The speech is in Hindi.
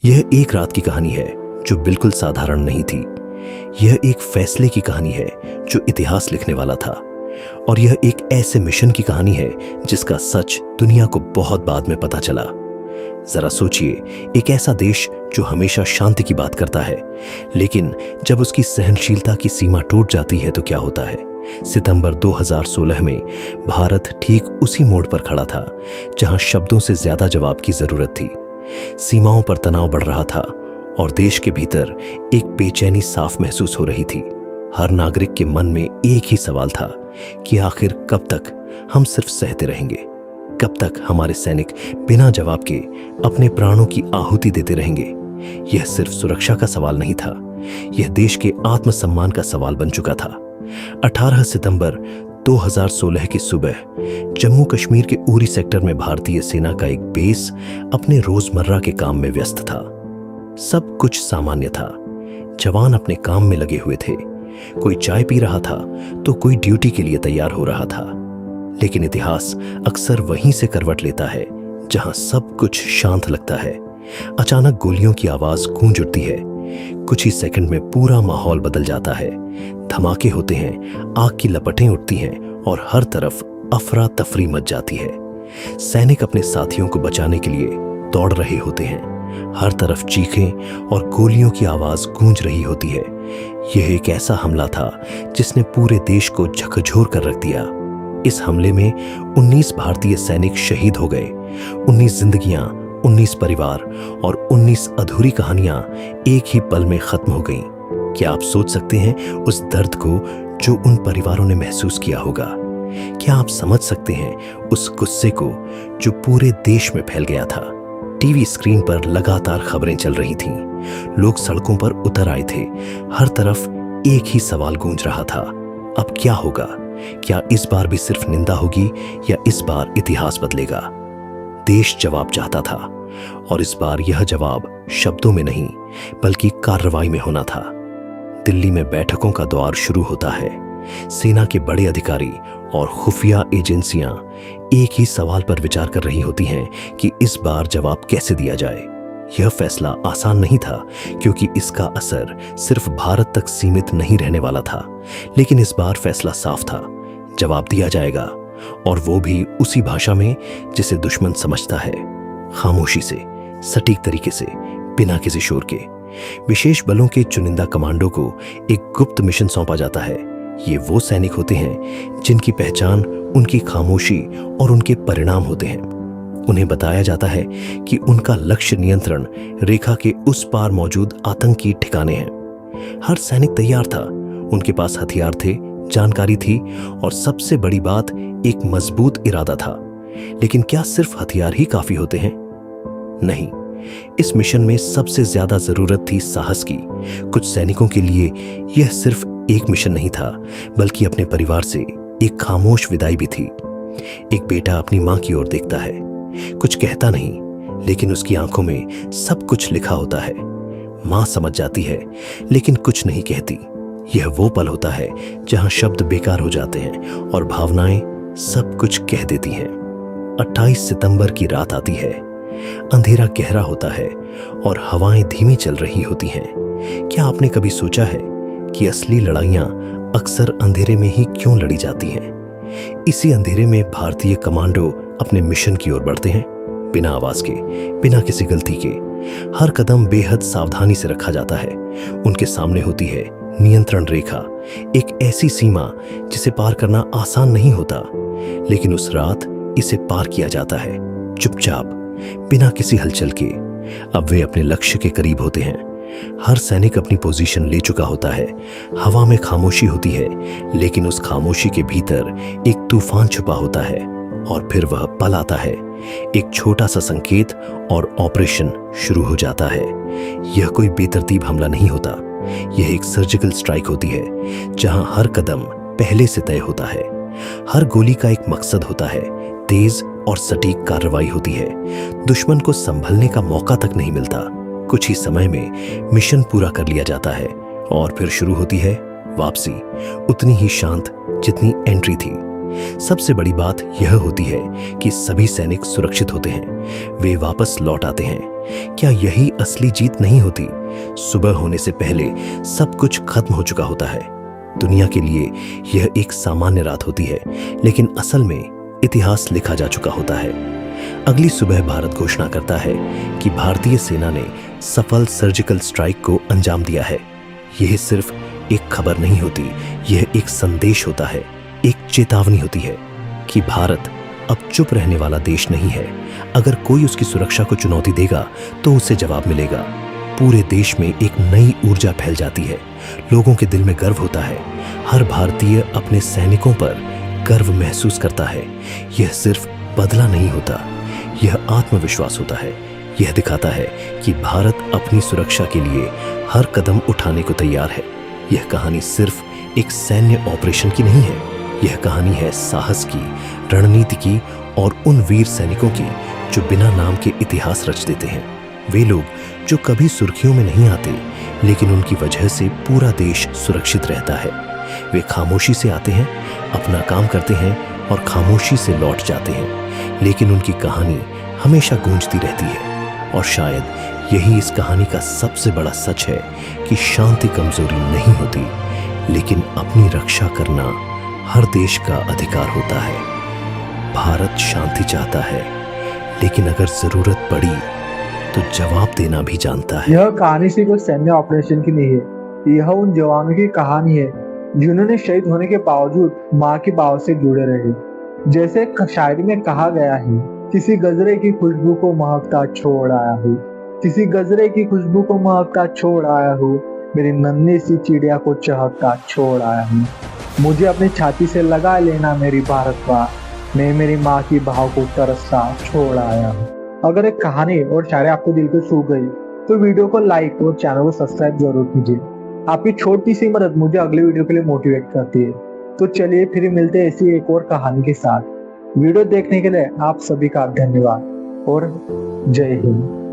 यह एक रात की कहानी है जो बिल्कुल साधारण नहीं थी। यह एक फैसले की कहानी है जो इतिहास लिखने वाला था, और यह एक ऐसे मिशन की कहानी है जिसका सच दुनिया को बहुत बाद में पता चला। जरा सोचिए, एक ऐसा देश जो हमेशा शांति की बात करता है, लेकिन जब उसकी सहनशीलता की सीमा टूट जाती है तो क्या होता है। सितंबर 2016 में भारत ठीक उसी मोड़ पर खड़ा था जहां शब्दों से ज्यादा जवाब की जरूरत थी। सीमाओं पर तनाव बढ़ रहा था और देश के भीतर एक बेचैनी साफ महसूस हो रही थी। हर नागरिक के मन में एक ही सवाल था कि आखिर कब तक हम सिर्फ सहते रहेंगे, कब तक हमारे सैनिक बिना जवाब के अपने प्राणों की आहुति देते रहेंगे। यह सिर्फ सुरक्षा का सवाल नहीं था, यह देश के आत्मसम्मान का सवाल बन चुका था। 18 सितंबर 2016 की सुबह जम्मू कश्मीर के उरी सेक्टर में भारतीय सेना का एक बेस अपने रोजमर्रा के काम में व्यस्त था। सब कुछ सामान्य था। जवान अपने काम में लगे हुए थे। कोई चाय पी रहा था तो कोई ड्यूटी के लिए तैयार हो रहा था। लेकिन इतिहास अक्सर वहीं से करवट लेता है जहां सब कुछ शांत लगता है। अचानक गोलियों की आवाज गूंज उठती है। कुछ ही सेकंड में पूरा माहौल बदल जाता है। धमाके होते हैं, आग की लपटें उठती हैं और हर तरफ अफरा तफरी मच जाती है। सैनिक अपने साथियों को बचाने के लिए दौड़ रहे होते हैं। हर तरफ चीखें और गोलियों की आवाज गूंज रही होती है। यह एक ऐसा हमला था जिसने पूरे देश को झकझोर कर रख दिया। इस हमले में 19 भारतीय सैनिक शहीद हो गए। 19 जिंदगियां, 19 परिवार और 19 अधूरी कहानियां एक ही पल में खत्म हो गईं। क्या आप सोच सकते हैं उस दर्द को जो उन परिवारों ने महसूस किया होगा? क्या आप समझ सकते हैं उस गुस्से को जो पूरे देश में फैल गया था? टीवी स्क्रीन पर लगातार खबरें चल रही थीं। लोग सड़कों पर उतर आए थे। हर तरफ एक ही सवाल गूंज रहा था, अब क्या होगा? क्या इस बार भी सिर्फ निंदा होगी या इस बार इतिहास बदलेगा? देश जवाब चाहता था, और इस बार यह जवाब शब्दों में नहीं बल्कि कार्रवाई में होना था। दिल्ली में बैठकों का दौर शुरू होता है। सेना के बड़े अधिकारी और खुफिया एजेंसियां एक ही सवाल पर विचार कर रही होती हैं कि इस बार जवाब कैसे दिया जाए। यह फैसला आसान नहीं था, क्योंकि इसका असर सिर्फ भारत तक सीमित नहीं रहने वाला था। लेकिन इस बार फैसला साफ था, जवाब दिया जाएगा, और वो भी उसी भाषा में जिसे दुश्मन समझता है। खामोशी से, सटीक तरीके से, बिना किसी शोर के। विशेष बलों के चुनिंदा कमांडो को एक गुप्त मिशन सौंपा जाता है। ये वो सैनिक होते हैं जिनकी पहचान उनकी खामोशी और उनके परिणाम होते हैं। उन्हें बताया जाता है कि उनका लक्ष्य नियंत्रण रेखा के उस पार मौजूद आतंकी ठिकाने हैं। हर सैनिक तैयार था। उनके पास हथियार थे, जानकारी थी, और सबसे बड़ी बात, एक मजबूत इरादा था। लेकिन क्या सिर्फ हथियार ही काफी होते हैं? नहीं, इस मिशन में सबसे ज्यादा जरूरत थी साहस की। कुछ सैनिकों के लिए यह सिर्फ एक मिशन नहीं था, बल्कि अपने परिवार से एक खामोश विदाई भी थी। एक बेटा अपनी मां की ओर देखता है, कुछ कहता नहीं, लेकिन उसकी आंखों में सब कुछ लिखा होता है। मां समझ जाती है, लेकिन कुछ नहीं कहती। यह वो पल होता है जहां शब्द बेकार हो जाते हैं और भावनाएं सब कुछ कह देती हैं। 28 सितंबर की रात आती है। अंधेरा गहरा होता है और हवाएं धीमी चल रही होती हैं। क्या आपने कभी सोचा है कि असली लड़ाइयां अक्सर अंधेरे में ही क्यों लड़ी जाती हैं? इसी अंधेरे में भारतीय कमांडो अपने मिशन की ओर बढ़ते हैं, बिना आवाज के, बिना किसी गलती के। हर कदम बेहद सावधानी से रखा जाता है। उनके सामने होती है नियंत्रण रेखा, एक ऐसी सीमा जिसे पार करना आसान नहीं होता, लेकिन उस रात इसे पार किया जाता है, चुपचाप, बिना किसी हलचल के। अब वे अपने लक्ष्य के करीब होते हैं। हर सैनिक अपनी पोजीशन ले चुका होता है। हवा में खामोशी होती है, लेकिन उस खामोशी के भीतर एक तूफान छुपा होता है। और फिर वह पल आता है, एक छोटा सा संकेत, और ऑपरेशन शुरू हो जाता है। यह कोई बेतरतीब हमला नहीं होता, यह एक सर्जिकल स्ट्राइक होती है, जहां हर कदम पहले से तय होता है। हर गोली का एक मकसद होता है, तेज और सटीक कार्रवाई होती है। दुश्मन को संभलने का मौका तक नहीं मिलता। कुछ ही समय में मिशन पूरा कर लिया जाता है, और फिर शुरू होती है वापसी, उतनी ही शांत जितनी एंट्री थी। सबसे बड़ी बात यह होती है कि सभी सैनिक सुरक्षित होते हैं, वे वापस लौट आते हैं। क्या यही असली जीत नहीं होती? सुबह होने से पहले सब कुछ खत्म हो चुका होता है। दुनिया के लिए यह एक सामान्य रात होती है, लेकिन असल में इतिहास लिखा जा चुका होता है। अगली सुबह भारत घोषणा करता है कि भारतीय सेना ने सफल सर्जिकल स्ट्राइक को अंजाम दिया है। यह सिर्फ एक खबर नहीं होती, यह एक संदेश होता है, एक चेतावनी होती है कि भारत अब चुप रहने वाला देश नहीं है। अगर कोई उसकी सुरक्षा को चुनौती देगा तो उसे जवाब मिलेगा। पूरे देश में एक नई ऊर्जा फैल जाती है, लोगों के दिल में गर्व होता है। हर भारतीय अपने सैनिकों पर गर्व महसूस करता है। यह सिर्फ बदला नहीं होता, यह आत्मविश्वास होता है। यह दिखाता है कि भारत अपनी सुरक्षा के लिए हर कदम उठाने को तैयार है। यह कहानी सिर्फ एक सैन्य ऑपरेशन की नहीं है, यह कहानी है साहस की, रणनीति की और उन वीर सैनिकों की जो बिना नाम के इतिहास रच देते हैं। वे लोग जो कभी सुर्खियों में नहीं आते, लेकिन उनकी वजह से पूरा देश सुरक्षित रहता है। वे खामोशी से आते हैं, अपना काम करते हैं और खामोशी से लौट जाते हैं, लेकिन उनकी कहानी हमेशा गूंजती रहती है। और शायद यही इस कहानी का सबसे बड़ा सच है कि शांति कमजोरी नहीं होती, लेकिन अपनी रक्षा करना हर देश का अधिकार होता है। भारत शांति चाहता है, लेकिन अगर जरूरत पड़ी तो जवाब देना भी जानता है। यह कहानी सिर्फ एक सैन्य ऑपरेशन की नहीं है, यह उन जवानों की कहानी है जिन्होंने शहीद होने के बावजूद माँ की बात से जुड़े रहे। जैसे शायरी में कहा गया है, किसी गजरे की खुशबू को महकता छोड़ आया हूँ, किसी गजरे की खुशबू को महकता छोड़ आया हूँ, मेरी नन्ही सी चिड़िया को चहकता छोड़ आया हूँ। मुझे अपनी छाती से लगा लेना मेरी भारत माँ, मैं मेरी माँ की भाव को तरसता छोड़ आया हूँ। अगर एक कहानी और शायरी आपको दिल को छू गई तो वीडियो को लाइक और चैनल को सब्सक्राइब जरूर कीजिए। आपकी छोटी सी मदद मुझे अगले वीडियो के लिए मोटिवेट करती है। तो चलिए फिर मिलते हैं ऐसी एक और कहानी के साथ। वीडियो देखने के लिए आप सभी का धन्यवाद और जय हिंद।